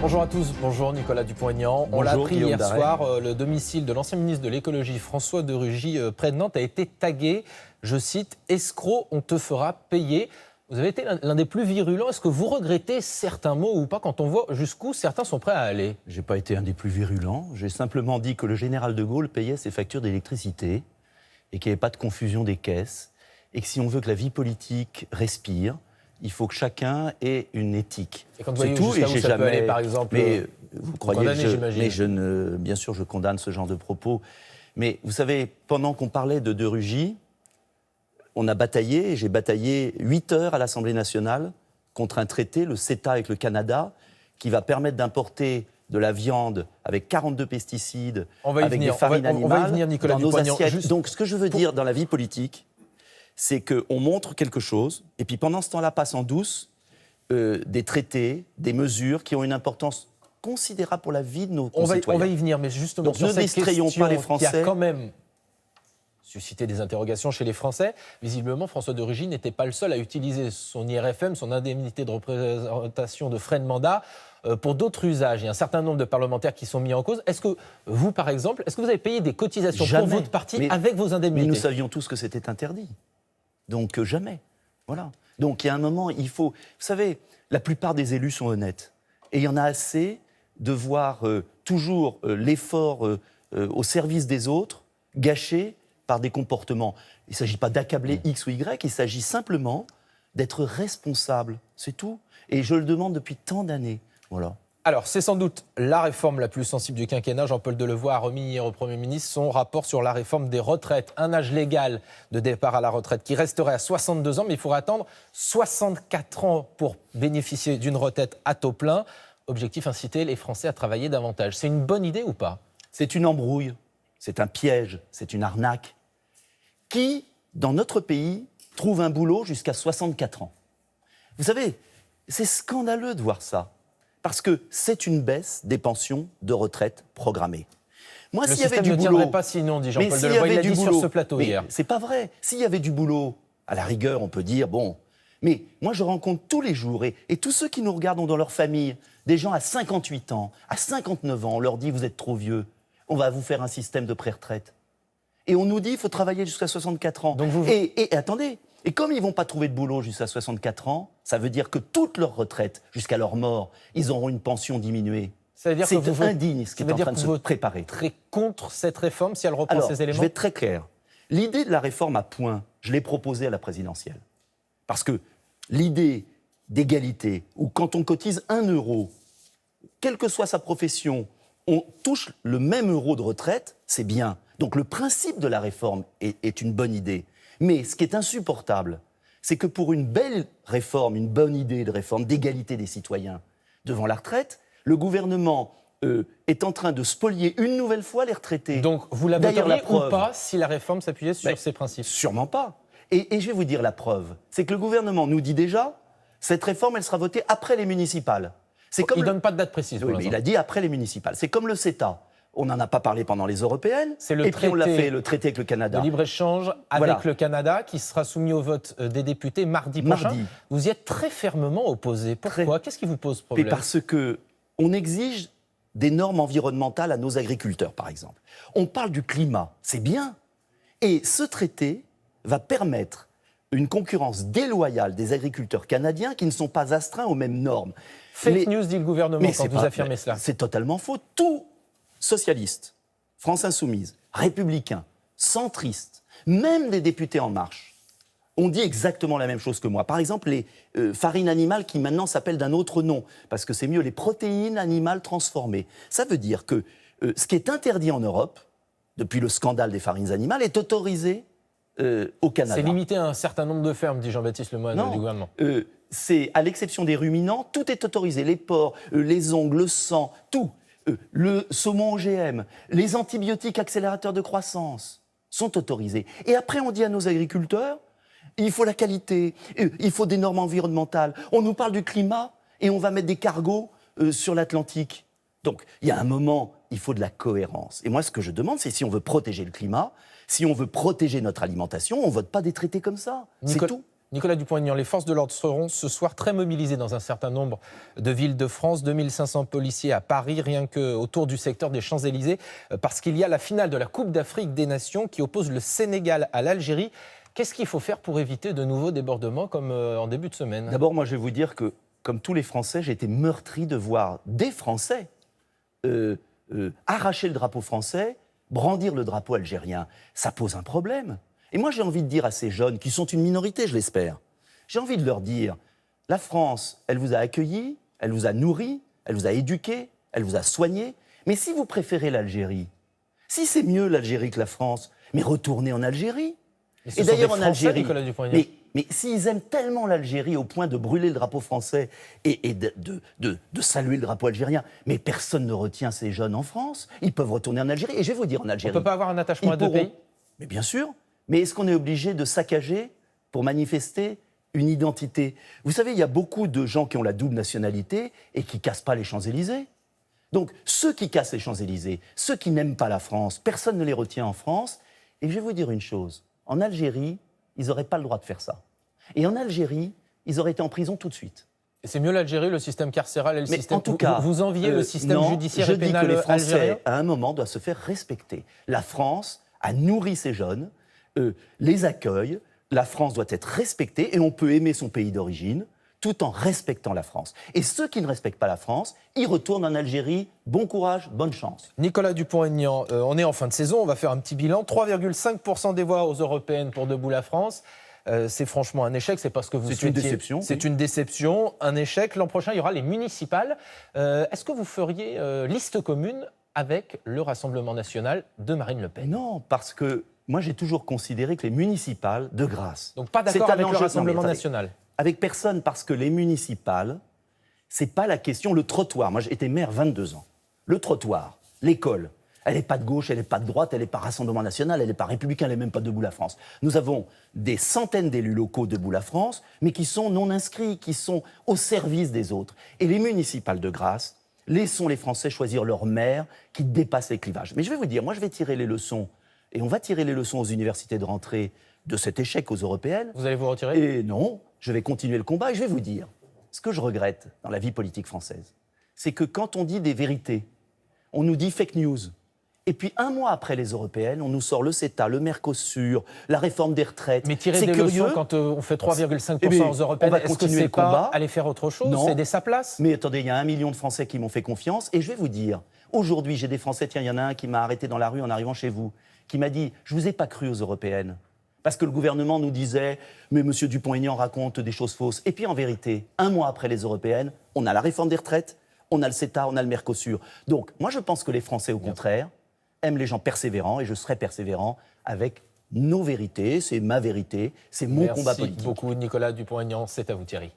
Bonjour à tous, bonjour Nicolas Dupont-Aignan. On l'a appris hier soir, le domicile de l'ancien ministre de l'écologie François de Rugy près de Nantes a été tagué, je cite, « Escroc, on te fera payer ». Vous avez été l'un des plus virulents. Est-ce que vous regrettez certains mots ou pas quand on voit jusqu'où certains sont prêts à aller ? J'ai pas été un des plus virulents. J'ai simplement dit que le général de Gaulle payait ses factures d'électricité et qu'il n'y avait pas de confusion des caisses et que si on veut que la vie politique respire, il faut que chacun ait une éthique. Et quand vous voyez jusqu'à où ça peut aller, par exemple, mais vous croyez que j'imagine. Bien sûr, je condamne ce genre de propos. Mais vous savez, pendant qu'on parlait de Rugy, on a bataillé, j'ai bataillé 8 heures à l'Assemblée nationale contre un traité, le CETA avec le Canada, qui va permettre d'importer de la viande avec 42 pesticides, avec des farines animales. On va y venir, Nicolas Dupont-Aignan. Donc, ce que je veux dire dans la vie politique, c'est qu'on montre quelque chose, et puis pendant ce temps-là passent en douce des traités, des mesures qui ont une importance considérable pour la vie de nos concitoyens. On va y venir, mais justement, donc, sur ne cette distrayons question pas les Français. Qui a quand même suscité des interrogations chez les Français. Visiblement, François de Rugy n'était pas le seul à utiliser son IRFM, son indemnité de représentation de frais de mandat, pour d'autres usages. Il y a un certain nombre de parlementaires qui sont mis en cause. Est-ce que vous, par exemple, est-ce que vous avez payé des cotisations pour votre parti avec vos indemnités ? Mais nous savions tous que c'était interdit. Donc jamais. Voilà. Donc il y a un moment, il faut... Vous savez, la plupart des élus sont honnêtes. Et il y en a assez de voir toujours l'effort au service des autres gâché par des comportements. Il ne s'agit pas d'accabler X ou Y, il s'agit simplement d'être responsable. C'est tout. Et je le demande depuis tant d'années. Voilà. Alors, c'est sans doute la réforme la plus sensible du quinquennat. Jean-Paul Delevoye a remis hier au Premier ministre son rapport sur la réforme des retraites. Un âge légal de départ à la retraite qui resterait à 62 ans, mais il faudra attendre 64 ans pour bénéficier d'une retraite à taux plein. Objectif, inciter les Français à travailler davantage. C'est une bonne idée ou pas ? C'est une embrouille, c'est un piège, c'est une arnaque. Qui, dans notre pays, trouve un boulot jusqu'à 64 ans ? Vous savez, c'est scandaleux de voir ça. Parce que c'est une baisse des pensions de retraite programmées. Moi, s'il y avait du boulot, ne tiendrait pas sinon, dit Jean-Paul Delevoye. Il l'a dit sur ce plateau hier. C'est pas vrai. S'il y avait du boulot, à la rigueur, on peut dire bon. Mais moi, je rencontre tous les jours et tous ceux qui nous regardent ont dans leur famille des gens à 58 ans, à 59 ans. On leur dit vous êtes trop vieux. On va vous faire un système de pré-retraite. Et on nous dit il faut travailler jusqu'à 64 ans. Donc et attendez. Et comme ils ne vont pas trouver de boulot jusqu'à 64 ans, ça veut dire que toute leur retraite, jusqu'à leur mort, ils auront une pension diminuée. C'est indigne ce qui est en train de se préparer. Très contre cette réforme si elle reprend ces éléments. Je vais être très clair. L'idée de la réforme à points, je l'ai proposée à la présidentielle. Parce que l'idée d'égalité, où quand on cotise 1 euro, quelle que soit sa profession, on touche le même euro de retraite, c'est bien. Donc le principe de la réforme est une bonne idée. Mais ce qui est insupportable, c'est que pour une belle réforme, une bonne idée de réforme d'égalité des citoyens devant la retraite, le gouvernement est en train de spolier une nouvelle fois les retraités. Donc vous la voteriez ou pas si la réforme s'appuyait sur ces principes ? Sûrement pas. Et je vais vous dire la preuve. C'est que le gouvernement nous dit déjà, cette réforme, elle sera votée après les municipales. Il ne donne pas de date précise. Oui, mais il a dit après les municipales. C'est comme le CETA. On n'en a pas parlé pendant les européennes, puis on l'a fait, le traité avec le Canada. Le libre-échange avec le Canada, qui sera soumis au vote des députés mardi prochain. Vous y êtes très fermement opposé. Pourquoi ? Qu'est-ce qui vous pose problème ? Parce qu'on exige des normes environnementales à nos agriculteurs, par exemple. On parle du climat, c'est bien. Et ce traité va permettre une concurrence déloyale des agriculteurs canadiens qui ne sont pas astreints aux mêmes normes. Fake news, dit le gouvernement, quand vous affirmez cela. C'est totalement faux. Tout socialistes, France Insoumise, républicains, centristes, même des députés En Marche, ont dit exactement la même chose que moi. Par exemple, les farines animales qui maintenant s'appellent d'un autre nom, parce que c'est mieux, les protéines animales transformées. Ça veut dire que ce qui est interdit en Europe, depuis le scandale des farines animales, est autorisé au Canada. C'est limité à un certain nombre de fermes, dit Jean-Baptiste Lemoyne du gouvernement. C'est, à l'exception des ruminants, tout est autorisé. Les porcs, les ongles, le sang, tout. Le saumon OGM, les antibiotiques accélérateurs de croissance sont autorisés. Et après, on dit à nos agriculteurs, il faut la qualité, il faut des normes environnementales. On nous parle du climat et on va mettre des cargos sur l'Atlantique. Donc, il y a un moment, il faut de la cohérence. Et moi, ce que je demande, c'est si on veut protéger le climat, si on veut protéger notre alimentation, on ne vote pas des traités comme ça. C'est tout. Nicolas Dupont-Aignan, les forces de l'ordre seront ce soir très mobilisées dans un certain nombre de villes de France. 2500 policiers à Paris, rien qu'autour du secteur des Champs-Élysées, parce qu'il y a la finale de la Coupe d'Afrique des Nations qui oppose le Sénégal à l'Algérie. Qu'est-ce qu'il faut faire pour éviter de nouveaux débordements comme en début de semaine ? D'abord, moi, je vais vous dire que, comme tous les Français, j'ai été meurtri de voir des Français arracher le drapeau français, brandir le drapeau algérien. Ça pose un problème. Et moi, j'ai envie de dire à ces jeunes, qui sont une minorité, je l'espère, j'ai envie de leur dire, la France, elle vous a accueillis, elle vous a nourris, elle vous a éduqués, elle vous a soignés. Mais si vous préférez l'Algérie, si c'est mieux l'Algérie que la France, mais retournez en Algérie. Et d'ailleurs, en Algérie, mais s'ils aiment tellement l'Algérie au point de brûler le drapeau français et de saluer le drapeau algérien, mais personne ne retient ces jeunes en France. Ils peuvent retourner en Algérie. Et je vais vous dire, en Algérie... On ne peut pas avoir un attachement à deux pays ? Mais bien sûr. Mais est-ce qu'on est obligé de saccager pour manifester une identité ? Vous savez, il y a beaucoup de gens qui ont la double nationalité et qui ne cassent pas les Champs-Élysées. Donc, ceux qui cassent les Champs-Élysées, ceux qui n'aiment pas la France, personne ne les retient en France. Et je vais vous dire une chose. En Algérie, ils n'auraient pas le droit de faire ça. Et en Algérie, ils auraient été en prison tout de suite. Et c'est mieux l'Algérie, le système carcéral et le système... En tout cas, vous enviez le système judiciaire et pénal algérien ? Je dis que les Français, algérien ? à un moment, doivent se faire respecter. La France a nourri ces jeunes, les accueille. La France doit être respectée et on peut aimer son pays d'origine tout en respectant la France. Et ceux qui ne respectent pas la France, ils retournent en Algérie. Bon courage, bonne chance. Nicolas Dupont-Aignan, on est en fin de saison, on va faire un petit bilan. 3,5% des voix aux européennes pour Debout la France. C'est franchement un échec, c'est parce que vous souhaitiez... C'est une déception. C'est une déception, un échec. L'an prochain, il y aura les municipales. Est-ce que vous feriez liste commune avec le Rassemblement national de Marine Le Pen ? Non, parce que moi, j'ai toujours considéré que les municipales, de grâce... Donc pas d'accord avec le Rassemblement national ? Avec personne, parce que les municipales, c'est pas la question. Le trottoir, moi j'ai été maire 22 ans. Le trottoir, l'école, elle n'est pas de gauche, elle n'est pas de droite, elle n'est pas Rassemblement national, elle n'est pas républicain, elle n'est même pas Debout la France. Nous avons des centaines d'élus locaux Debout la France, mais qui sont non inscrits, qui sont au service des autres. Et les municipales de grâce, laissons les Français choisir leur maire qui dépasse les clivages. Mais je vais vous dire, moi je vais tirer les leçons, et on va tirer les leçons aux universités de rentrée de cet échec aux européennes. Vous allez vous retirer ? Et non, je vais continuer le combat et je vais vous dire, ce que je regrette dans la vie politique française, c'est que quand on dit des vérités, on nous dit fake news. Et puis un mois après les européennes, on nous sort le CETA, le Mercosur, la réforme des retraites. Mais tirer des leçons quand on fait 3,5% aux européennes, est-ce que c'est pas aller faire autre chose, céder sa place ? Mais attendez, il y a 1 million de Français qui m'ont fait confiance et je vais vous dire, aujourd'hui j'ai des Français, tiens, il y en a un qui m'a arrêté dans la rue en arrivant chez vous, qui m'a dit, je vous ai pas cru aux européennes. Parce que le gouvernement nous disait « Mais M. Dupont-Aignan raconte des choses fausses ». Et puis en vérité, un mois après les européennes, on a la réforme des retraites, on a le CETA, on a le Mercosur. Donc moi je pense que les Français, au contraire, aiment les gens persévérants et je serai persévérant avec nos vérités. C'est ma vérité, c'est mon combat politique. Merci beaucoup Nicolas Dupont-Aignan, c'est à vous Thierry.